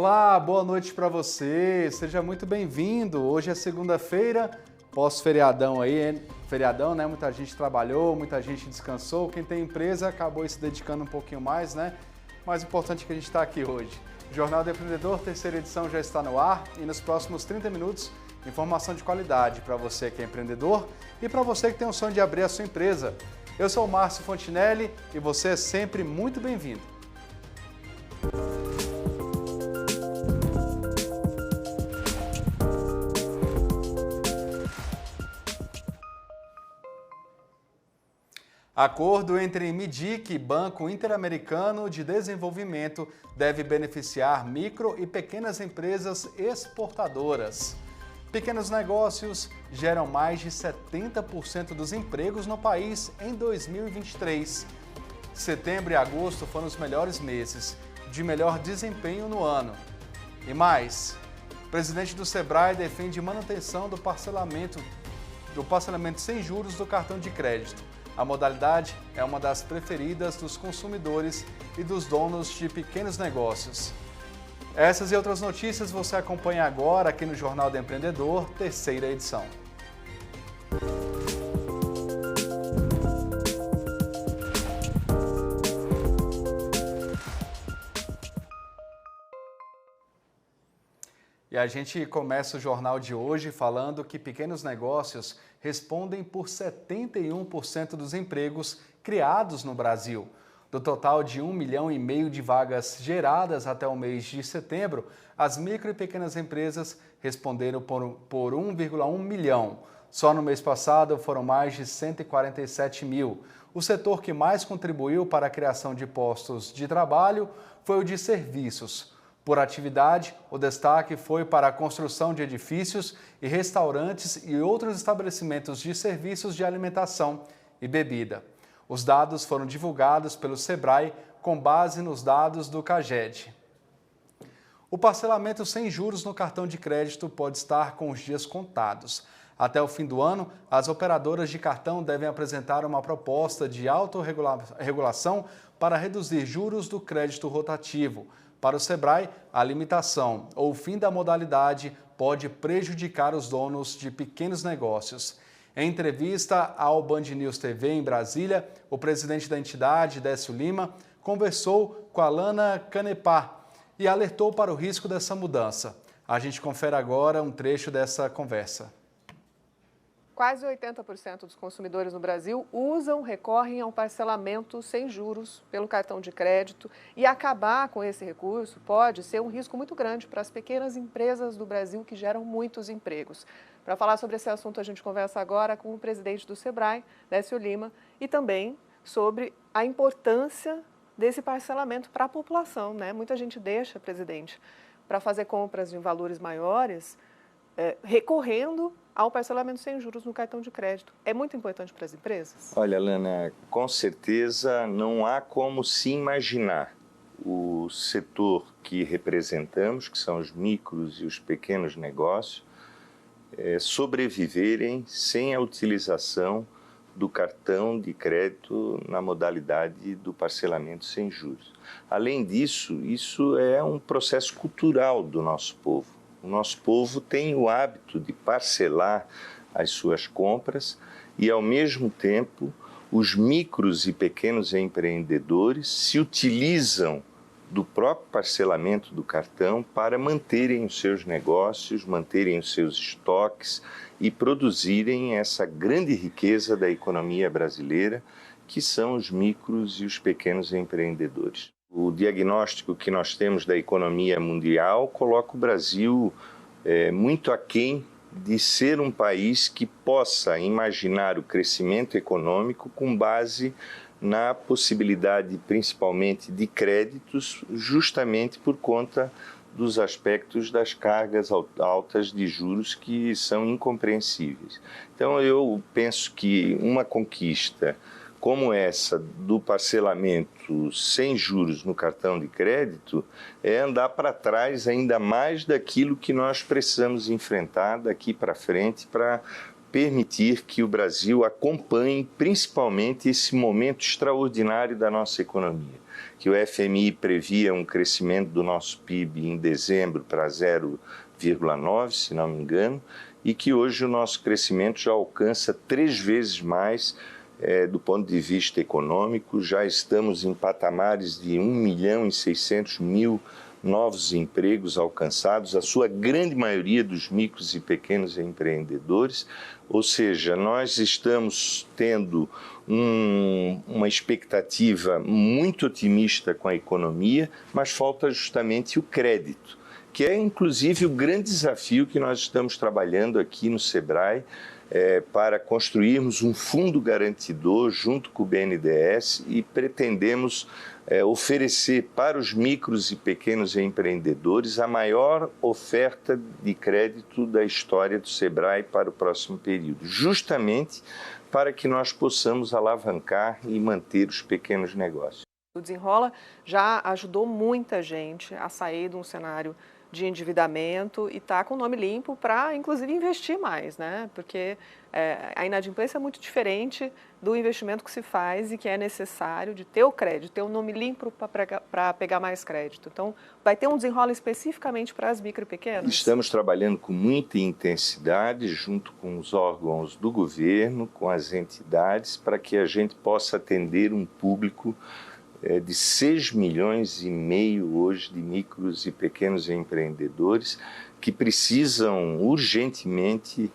Olá, boa noite para você, seja muito bem-vindo. Hoje é segunda-feira, pós-feriadão aí, feriadão, né? Muita gente trabalhou, muita gente descansou. Quem tem empresa acabou se dedicando um pouquinho mais, né? Mais importante é que a gente está aqui hoje. O Jornal do Empreendedor, terceira edição, já está no ar e nos próximos 30 minutos, informação de qualidade para você que é empreendedor e para você que tem o sonho de abrir a sua empresa. Eu sou o Márcio Fontinelli e você é sempre muito bem-vindo. Acordo entre MIDIC e Banco Interamericano de Desenvolvimento deve beneficiar micro e pequenas empresas exportadoras. Pequenos negócios geram mais de 70% dos empregos no país em 2023. Setembro e agosto foram os melhores meses de melhor desempenho no ano. E mais, o presidente do Sebrae defende manutenção do parcelamento sem juros do cartão de crédito. A modalidade é uma das preferidas dos consumidores e dos donos de pequenos negócios. Essas e outras notícias você acompanha agora aqui no Jornal do Empreendedor, terceira edição. E a gente começa o jornal de hoje falando que pequenos negócios respondem por 71% dos empregos criados no Brasil. Do total de 1,5 milhão de vagas geradas até o mês de setembro, as micro e pequenas empresas responderam por 1,1 milhão. Só no mês passado foram mais de 147 mil. O setor que mais contribuiu para a criação de postos de trabalho foi o de serviços. Por atividade, o destaque foi para a construção de edifícios e restaurantes e outros estabelecimentos de serviços de alimentação e bebida. Os dados foram divulgados pelo Sebrae com base nos dados do CAGED. O parcelamento sem juros no cartão de crédito pode estar com os dias contados. Até o fim do ano, as operadoras de cartão devem apresentar uma proposta de autorregulação para reduzir juros do crédito rotativo. Para o Sebrae, a limitação ou o fim da modalidade pode prejudicar os donos de pequenos negócios. Em entrevista ao Band News TV em Brasília, o presidente da entidade, Décio Lima, conversou com a Lana Canepá e alertou para o risco dessa mudança. A gente confere agora um trecho dessa conversa. Quase 80% dos consumidores no Brasil recorrem ao parcelamento sem juros pelo cartão de crédito e acabar com esse recurso pode ser um risco muito grande para as pequenas empresas do Brasil que geram muitos empregos. Para falar sobre esse assunto, a gente conversa agora com o presidente do Sebrae, Décio Lima, e também sobre a importância desse parcelamento para a população, né? Muita gente deixa, presidente, para fazer compras de valores maiores, recorrendo ao parcelamento sem juros no cartão de crédito. É muito importante para as empresas? Olha, Lana, com certeza não há como se imaginar o setor que representamos, que são os micros e os pequenos negócios, sobreviverem sem a utilização do cartão de crédito na modalidade do parcelamento sem juros. Além disso, isso é um processo cultural do nosso povo. O nosso povo tem o hábito de parcelar as suas compras e, ao mesmo tempo, os micros e pequenos empreendedores se utilizam do próprio parcelamento do cartão para manterem os seus negócios, manterem os seus estoques e produzirem essa grande riqueza da economia brasileira, que são os micros e os pequenos empreendedores. O diagnóstico que nós temos da economia mundial coloca o Brasil muito aquém de ser um país que possa imaginar o crescimento econômico com base na possibilidade, principalmente, de créditos, justamente por conta dos aspectos das cargas altas de juros que são incompreensíveis. Então, eu penso que uma conquista como essa do parcelamento sem juros no cartão de crédito é andar para trás ainda mais daquilo que nós precisamos enfrentar daqui para frente para permitir que o Brasil acompanhe principalmente esse momento extraordinário da nossa economia. que o FMI previa um crescimento do nosso PIB em dezembro para 0,9, se não me engano, e que hoje o nosso crescimento já alcança 3 vezes mais do ponto de vista econômico. Já estamos em patamares de 1.600.000 novos empregos alcançados, a sua grande maioria dos micros e pequenos empreendedores, ou seja, nós estamos tendo uma expectativa muito otimista com a economia, mas falta justamente o crédito, que é inclusive o grande desafio que nós estamos trabalhando aqui no Sebrae, para construirmos um fundo garantidor junto com o BNDES e pretendemos oferecer para os micros e pequenos empreendedores a maior oferta de crédito da história do Sebrae para o próximo período, justamente para que nós possamos alavancar e manter os pequenos negócios. O Desenrola já ajudou muita gente a sair de um cenário de endividamento e está com o nome limpo para, inclusive, investir mais, né? Porque a inadimplência é muito diferente do investimento que se faz e que é necessário de ter o crédito, ter o nome limpo para pegar mais crédito. Então, vai ter um Desenrola especificamente para as micro e pequenas? Estamos trabalhando com muita intensidade junto com os órgãos do governo, com as entidades, para que a gente possa atender um público de 6,5 milhões hoje de micros e pequenos empreendedores que precisam urgentemente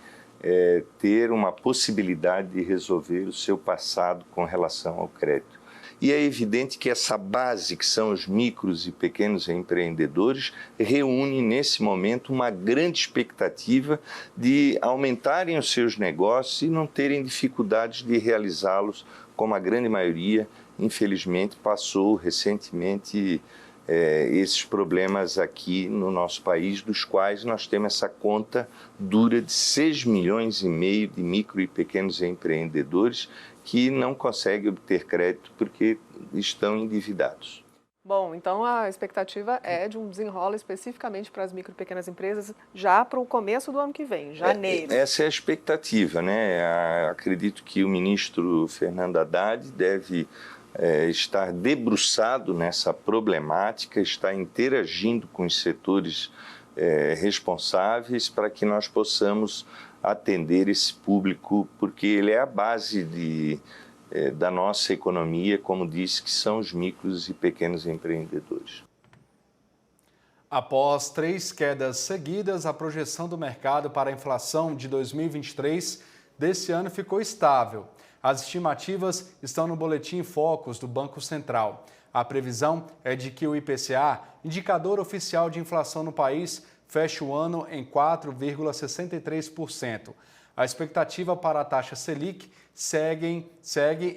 ter uma possibilidade de resolver o seu passado com relação ao crédito. E é evidente que essa base, que são os micros e pequenos empreendedores, reúne nesse momento uma grande expectativa de aumentarem os seus negócios e não terem dificuldades de realizá-los, como a grande maioria, infelizmente, passou recentemente esses problemas aqui no nosso país, dos quais nós temos essa conta dura de 6,5 milhões de micro e pequenos empreendedores que não conseguem obter crédito porque estão endividados. Bom, então a expectativa é de um Desenrola especificamente para as micro e pequenas empresas já para o começo do ano que vem, janeiro. Essa é a expectativa, né? Acredito que o ministro Fernando Haddad deve estar debruçado nessa problemática, está interagindo com os setores responsáveis para que nós possamos atender esse público, porque ele é a base da nossa economia, como disse, que são os micros e pequenos empreendedores. Após 3 quedas seguidas, a projeção do mercado para a inflação de 2023 desse ano ficou estável. As estimativas estão no Boletim Focus do Banco Central. A previsão é de que o IPCA, indicador oficial de inflação no país, feche o ano em 4,63%. A expectativa para a taxa Selic segue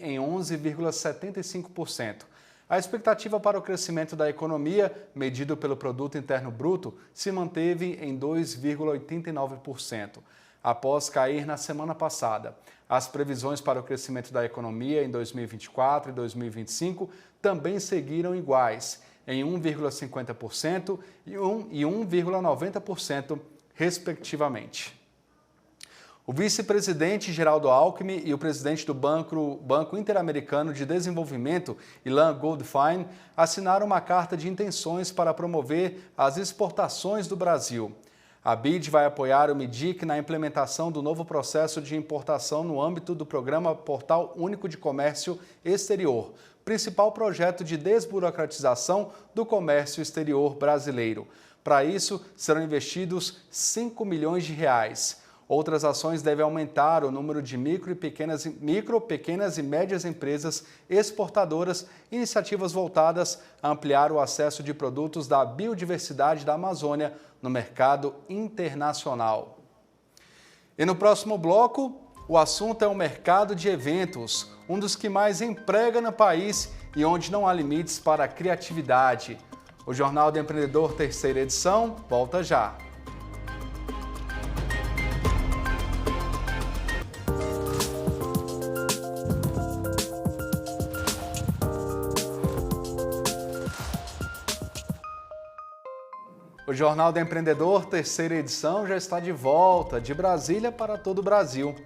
em 11,75%. A expectativa para o crescimento da economia, medido pelo Produto Interno Bruto, se manteve em 2,89%, após cair na semana passada. As previsões para o crescimento da economia em 2024 e 2025 também seguiram iguais, em 1,50% e 1,90%, respectivamente. O vice-presidente Geraldo Alckmin e o presidente do Banco Interamericano de Desenvolvimento, Ilan Goldfein, assinaram uma carta de intenções para promover as exportações do Brasil. A BID vai apoiar o MIDIC na implementação do novo processo de importação no âmbito do programa Portal Único de Comércio Exterior, principal projeto de desburocratização do comércio exterior brasileiro. Para isso, serão investidos 5 milhões de reais. Outras ações devem aumentar o número de micro, pequenas e médias empresas exportadoras, iniciativas voltadas a ampliar o acesso de produtos da biodiversidade da Amazônia no mercado internacional. E no próximo bloco, o assunto é o mercado de eventos, um dos que mais emprega no país e onde não há limites para a criatividade. O Jornal do Empreendedor, terceira edição, volta já. O Jornal do Empreendedor, terceira edição, já está de volta, de Brasília para todo o Brasil.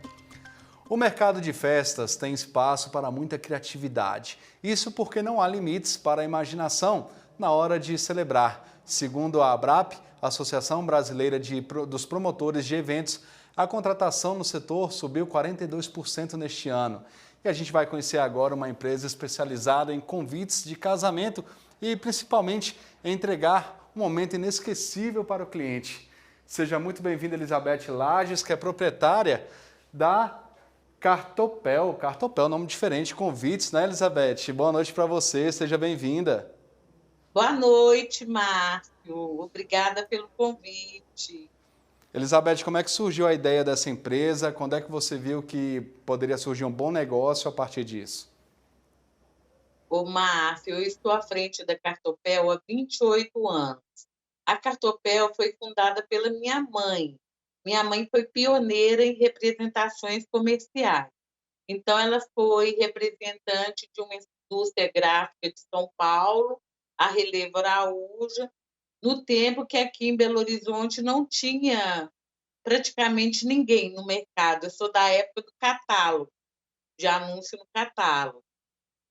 O mercado de festas tem espaço para muita criatividade. Isso porque não há limites para a imaginação na hora de celebrar. Segundo a ABRAP, Associação Brasileira dos Promotores de Eventos, a contratação no setor subiu 42% neste ano. E a gente vai conhecer agora uma empresa especializada em convites de casamento e principalmente em entregar um momento inesquecível para o cliente. Seja muito bem-vinda, Elizabeth Lages, que é proprietária da Cartopel. Cartopel, nome diferente, convites, né, Elizabeth? Boa noite para você, seja bem-vinda. Boa noite, Márcio. Obrigada pelo convite. Elizabeth, como é que surgiu a ideia dessa empresa? Quando é que você viu que poderia surgir um bom negócio a partir disso? Ô, Márcio, eu estou à frente da Cartopel há 28 anos. A Cartopel foi fundada pela minha mãe. Minha mãe foi pioneira em representações comerciais. Então, ela foi representante de uma indústria gráfica de São Paulo, a Relevo Araújo, no tempo que aqui em Belo Horizonte não tinha praticamente ninguém no mercado. Eu sou da época do catálogo, de anúncio no catálogo.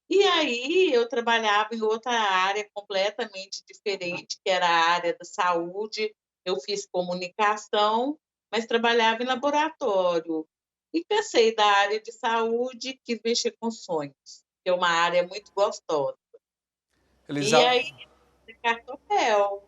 E aí eu trabalhava em outra área completamente diferente, que era a área da saúde. Eu fiz comunicação, mas trabalhava em laboratório. E cansei da área de saúde e quis mexer com sonhos, que é uma área muito gostosa. E Elisa... aí, cartopel,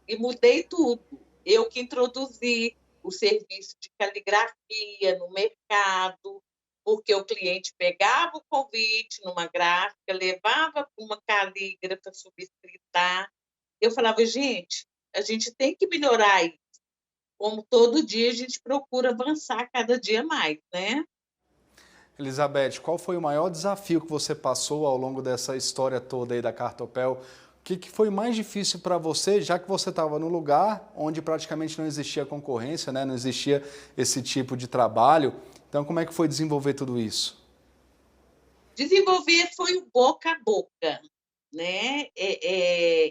e mudei tudo. Eu que introduzi o serviço de caligrafia no mercado, porque o cliente pegava o convite numa gráfica, levava para uma calígrafa subscritar. Eu falava, gente, a gente tem que melhorar isso. Como todo dia a gente procura avançar cada dia mais, né? Elizabeth, qual foi o maior desafio que você passou ao longo dessa história toda aí da Cartopel? O que foi mais difícil para você, já que você estava no lugar onde praticamente não existia concorrência, né? Não existia esse tipo de trabalho? Então, como é que foi desenvolver tudo isso? Desenvolver foi o boca a boca, né?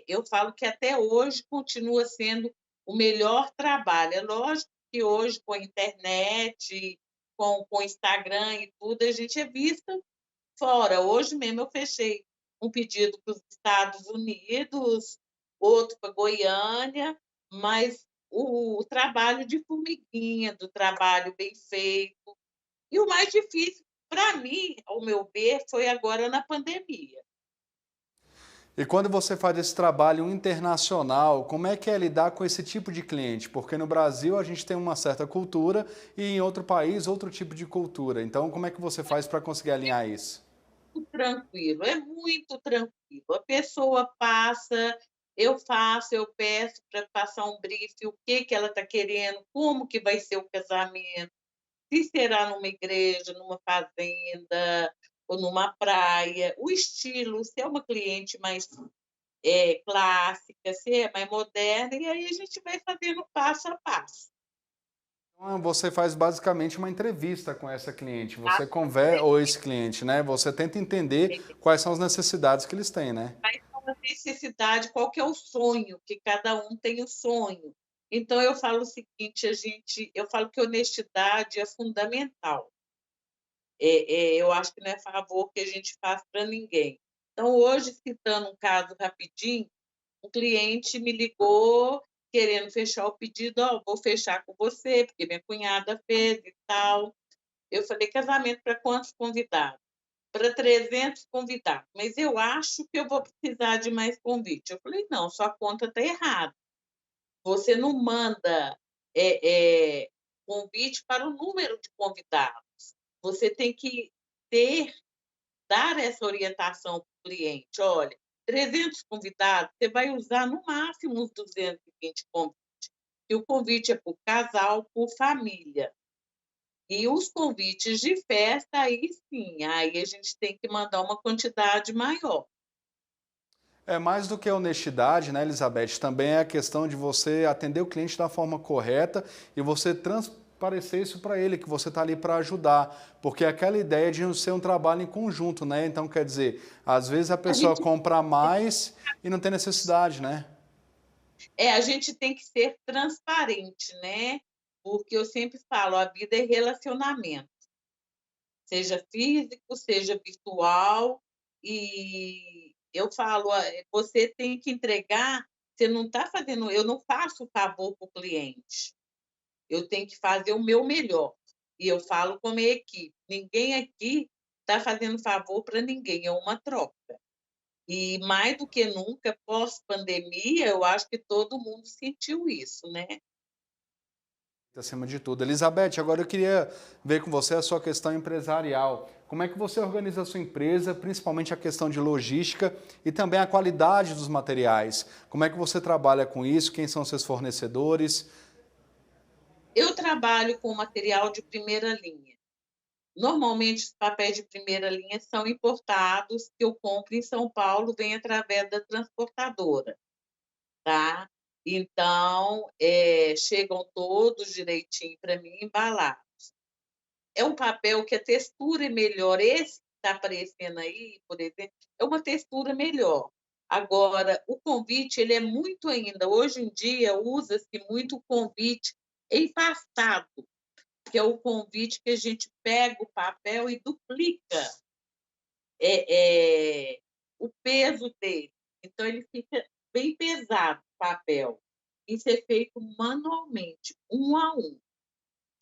Eu falo que até hoje continua sendo o melhor trabalho. É lógico que hoje, com a internet, com o Instagram e tudo, a gente é vista fora. Hoje mesmo eu fechei um pedido para os Estados Unidos, outro para Goiânia, mas o trabalho de formiguinha, do trabalho bem feito. E o mais difícil, para mim, ao meu ver, foi agora na pandemia. E quando você faz esse trabalho internacional, como é que é lidar com esse tipo de cliente? Porque no Brasil a gente tem uma certa cultura e em outro país outro tipo de cultura. Então, como é que você faz para conseguir alinhar isso? Muito tranquilo, é muito tranquilo. A pessoa passa, eu faço, eu peço para passar um brief, o que que ela está querendo, como que vai ser o casamento, se será numa igreja, numa fazenda ou numa praia, o estilo, se é uma cliente mais clássica, se é mais moderna, e aí a gente vai fazendo passo a passo. Então, você faz basicamente uma entrevista com essa cliente, você conversa, ou esse cliente, né? Você tenta entender quais são as necessidades que eles têm, né? Mas qual a necessidade, qual que é o sonho, que cada um tem o sonho. Então eu falo o seguinte, eu falo que honestidade é fundamental. Eu acho que não é favor que a gente faz para ninguém. Então hoje, citando um caso rapidinho, um cliente me ligou querendo fechar o pedido, ó, vou fechar com você, porque minha cunhada fez e tal. Eu falei, casamento para quantos convidados? Para 300 convidados, mas eu acho que eu vou precisar de mais convite. Eu falei, não, sua conta está errada. Você não manda convite para o número de convidados. Você tem que dar essa orientação para o cliente. Olha, 300 convidados, você vai usar no máximo uns 220 convites. E o convite é por casal, por família. E os convites de festa, aí sim, aí a gente tem que mandar uma quantidade maior. É mais do que a honestidade, né, Elizabeth? Também é a questão de você atender o cliente da forma correta e você transparecer isso para ele, que você está ali para ajudar. Porque é aquela ideia de ser um trabalho em conjunto, né? Então, quer dizer, às vezes a A pessoa gente, compra mais e não tem necessidade, né? a gente tem que ser transparente, né? Porque eu sempre falo, a vida é relacionamento. seja físico, seja virtual. E eu falo, você tem que entregar, você não está fazendo, eu não faço favor para o cliente, eu tenho que fazer o meu melhor. E eu falo com a minha equipe, ninguém aqui está fazendo favor para ninguém, é uma troca. E mais do que nunca, pós-pandemia, eu acho que todo mundo sentiu isso, né? Acima de tudo. Elizabeth, agora eu queria ver com você a sua questão empresarial. Como é que você organiza a sua empresa, principalmente a questão de logística e também a qualidade dos materiais? Como é que você trabalha com isso? Quem são seus fornecedores? Eu trabalho com material de primeira linha. Normalmente, os papéis de primeira linha são importados, que eu compro em São Paulo, vem através da transportadora, tá? Então, chegam todos direitinho para mim, embalados. É um papel que a textura é melhor. Esse que está aparecendo aí, por exemplo, é uma textura melhor. Agora, o convite, ele é muito ainda, hoje em dia, usa-se muito o convite empastado, que é o convite que a gente pega o papel e duplica o peso dele. Então, ele fica bem pesado, o papel. Isso é feito manualmente, um a um.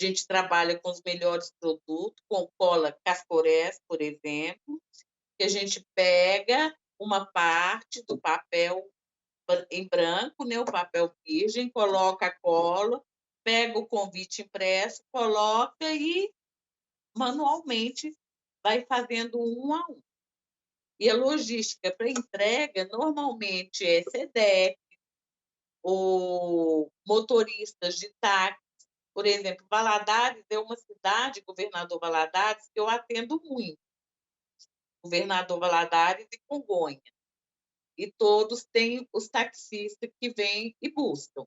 A gente trabalha com os melhores produtos, com cola Cascorés, por exemplo, que a gente pega uma parte do papel em branco, né, o papel virgem, coloca a cola, pega o convite impresso, coloca e manualmente vai fazendo um a um. E a logística para entrega normalmente é SEDEC, ou motoristas de táxi. Por exemplo, Valadares é uma cidade, Governador Valadares, que eu atendo muito. Governador Valadares e Congonha. E todos têm os taxistas que vêm e buscam.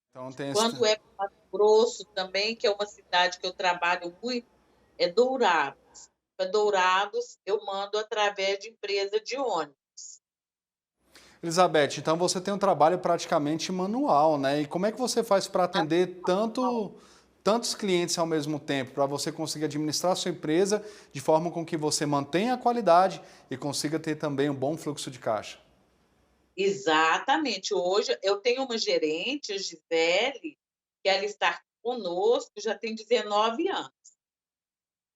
Então, tem Quando é Mato Grosso também, que é uma cidade que eu trabalho muito, é Dourados. Para Dourados, eu mando através de empresa de ônibus. Elizabeth, então você tem um trabalho praticamente manual, né? E como é que você faz para atender tantos clientes ao mesmo tempo, para você conseguir administrar a sua empresa de forma com que você mantenha a qualidade e consiga ter também um bom fluxo de caixa? Exatamente. Hoje eu tenho uma gerente, a Gisele, que ela está conosco já tem 19 anos.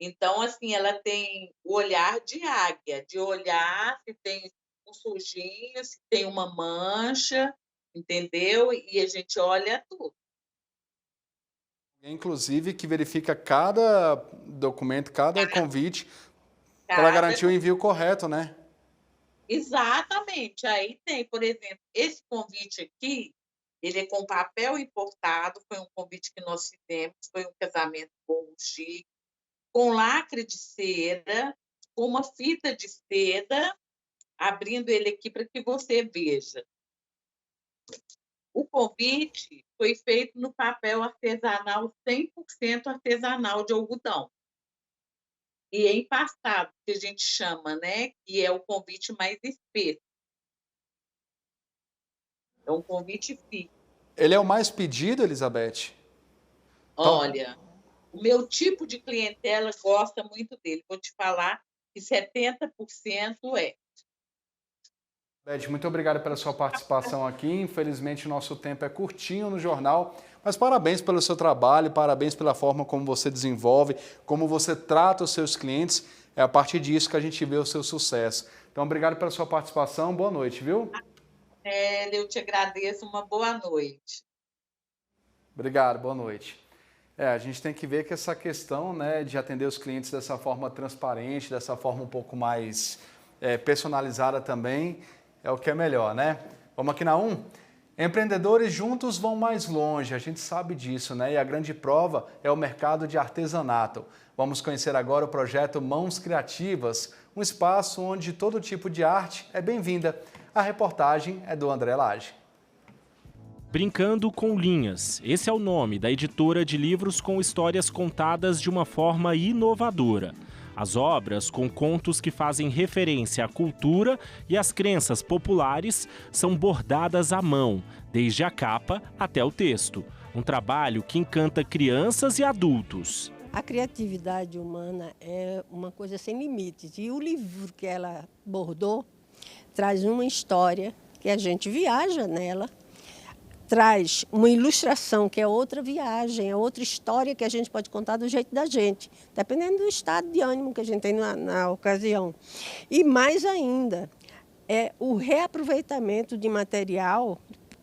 Então, assim, ela tem o olhar de águia, de olhar se tem um sujinho, se tem uma mancha, entendeu? E a gente olha tudo. Inclusive, que verifica cada documento, cada convite, para Cada... garantir o envio correto, né? Exatamente. Aí tem, por exemplo, esse convite aqui, ele é com papel importado, foi um convite que nós fizemos, foi um casamento bom, chique, com lacre de cera, com uma fita de seda, abrindo ele aqui para que você veja. O convite foi feito no papel artesanal, 100% artesanal de algodão. E é empastado, que a gente chama, né? Que é o convite mais espesso. É um convite fixo. Ele é o mais pedido, Elizabeth? Olha, o meu tipo de clientela gosta muito dele. Vou te falar que 70% é. Beth, muito obrigado pela sua participação aqui. Infelizmente, o nosso tempo é curtinho no jornal, mas parabéns pelo seu trabalho, parabéns pela forma como você desenvolve, como você trata os seus clientes. É a partir disso que a gente vê o seu sucesso. Então, obrigado pela sua participação. Boa noite, viu? Eu te agradeço. Uma boa noite. Obrigado, boa noite. A gente tem que ver que essa questão, né, de atender os clientes dessa forma transparente, dessa forma um pouco mais personalizada também, é o que é melhor, né? Vamos aqui na 1. Empreendedores juntos vão mais longe, a gente sabe disso, né? E a grande prova é o mercado de artesanato. Vamos conhecer agora o projeto Mãos Criativas, um espaço onde todo tipo de arte é bem-vinda. A reportagem é do André Lage. Brincando com Linhas, esse é o nome da editora de livros com histórias contadas de uma forma inovadora. As obras, com contos que fazem referência à cultura e às crenças populares, são bordadas à mão, desde a capa até o texto. Um trabalho que encanta crianças e adultos. A criatividade humana é uma coisa sem limites. E o livro que ela bordou traz uma história que a gente viaja nela, traz uma ilustração que é outra viagem, é outra história que a gente pode contar do jeito da gente, dependendo do estado de ânimo que a gente tem na ocasião. E mais ainda, é o reaproveitamento de material,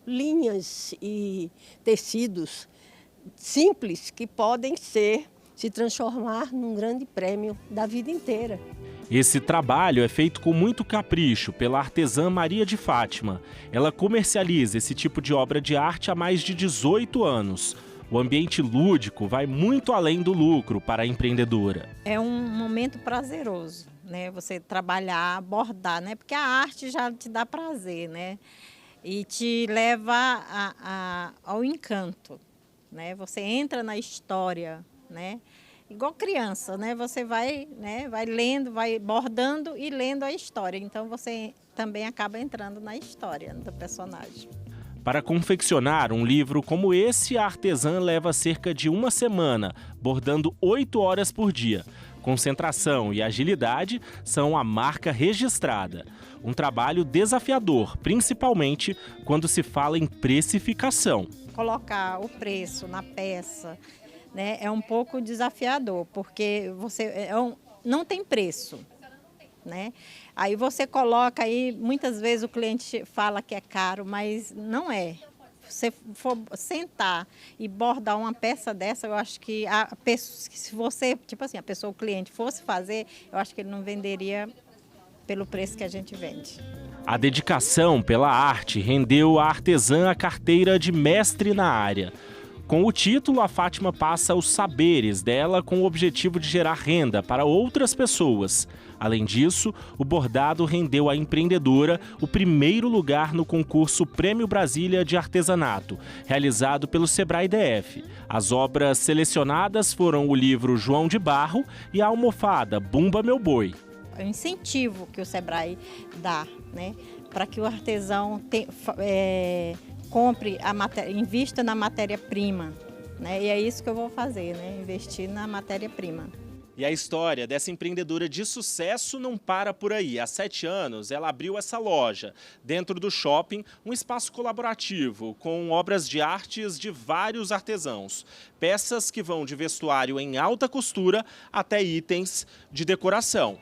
linhas e tecidos simples que podem se transformar num grande prêmio da vida inteira. Esse trabalho é feito com muito capricho pela artesã Maria de Fátima. Ela comercializa esse tipo de obra de arte há mais de 18 anos. O ambiente lúdico vai muito além do lucro para a empreendedora. É um momento prazeroso, né? Você trabalhar, bordar, né? Porque a arte já te dá prazer, né? E te leva ao encanto, né? Você entra na história, né? Igual criança, né? Você vai lendo, vai bordando e lendo a história. Então você também acaba entrando na história do personagem. Para confeccionar um livro como esse, a artesã leva cerca de uma semana, bordando 8 horas por dia. Concentração e agilidade são a marca registrada. Um trabalho desafiador, principalmente quando se fala em precificação. Colocar o preço na peça, né, é um pouco desafiador, porque você não tem preço, né? Aí você coloca aí, muitas vezes o cliente fala que é caro, mas não é. Se for sentar e bordar uma peça dessa, eu acho que se você, a pessoa, o cliente fosse fazer, eu acho que ele não venderia pelo preço que a gente vende. A dedicação pela arte rendeu à artesã a carteira de mestre na área. Com o título, a Fátima passa os saberes dela com o objetivo de gerar renda para outras pessoas. Além disso, o bordado rendeu à empreendedora o primeiro lugar no concurso Prêmio Brasília de Artesanato, realizado pelo Sebrae DF. As obras selecionadas foram o livro João de Barro e a almofada Bumba Meu Boi. É um incentivo que o Sebrae dá, né, para que o artesão compre invista na matéria-prima, né? E é isso que eu vou fazer, né? Investir na matéria-prima. E a história dessa empreendedora de sucesso não para por aí. Há 7 anos, ela abriu essa loja, dentro do shopping, um espaço colaborativo, com obras de artes de vários artesãos. Peças que vão de vestuário em alta costura até itens de decoração.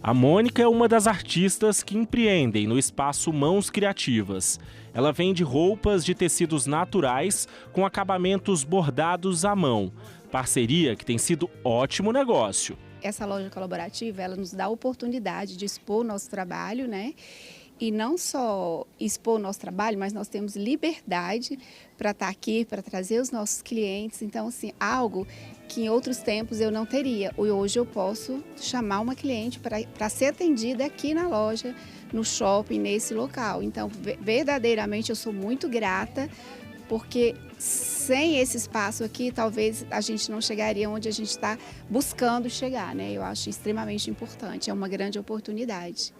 A Mônica é uma das artistas que empreendem no espaço Mãos Criativas. Ela vende roupas de tecidos naturais com acabamentos bordados à mão. Parceria que tem sido ótimo negócio. Essa loja colaborativa, ela nos dá a oportunidade de expor o nosso trabalho, né? E não só expor o nosso trabalho, mas nós temos liberdade para estar aqui, para trazer os nossos clientes. Então, assim, algo que em outros tempos eu não teria. Hoje eu posso chamar uma cliente para ser atendida aqui na loja, no shopping, nesse local. Então, verdadeiramente eu sou muito grata, porque sem esse espaço aqui, talvez a gente não chegaria onde a gente está buscando chegar, né? Eu acho extremamente importante, é uma grande oportunidade.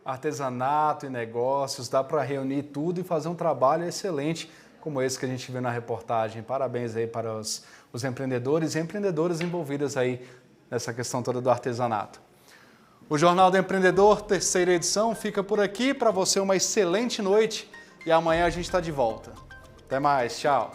Artesanato e negócios, dá para reunir tudo e fazer um trabalho excelente como esse que a gente viu na reportagem. Parabéns aí para os empreendedores e empreendedoras envolvidas aí nessa questão toda do artesanato. O Jornal do Empreendedor, terceira edição, fica por aqui. Para você uma excelente noite e amanhã a gente está de volta. Até mais, tchau!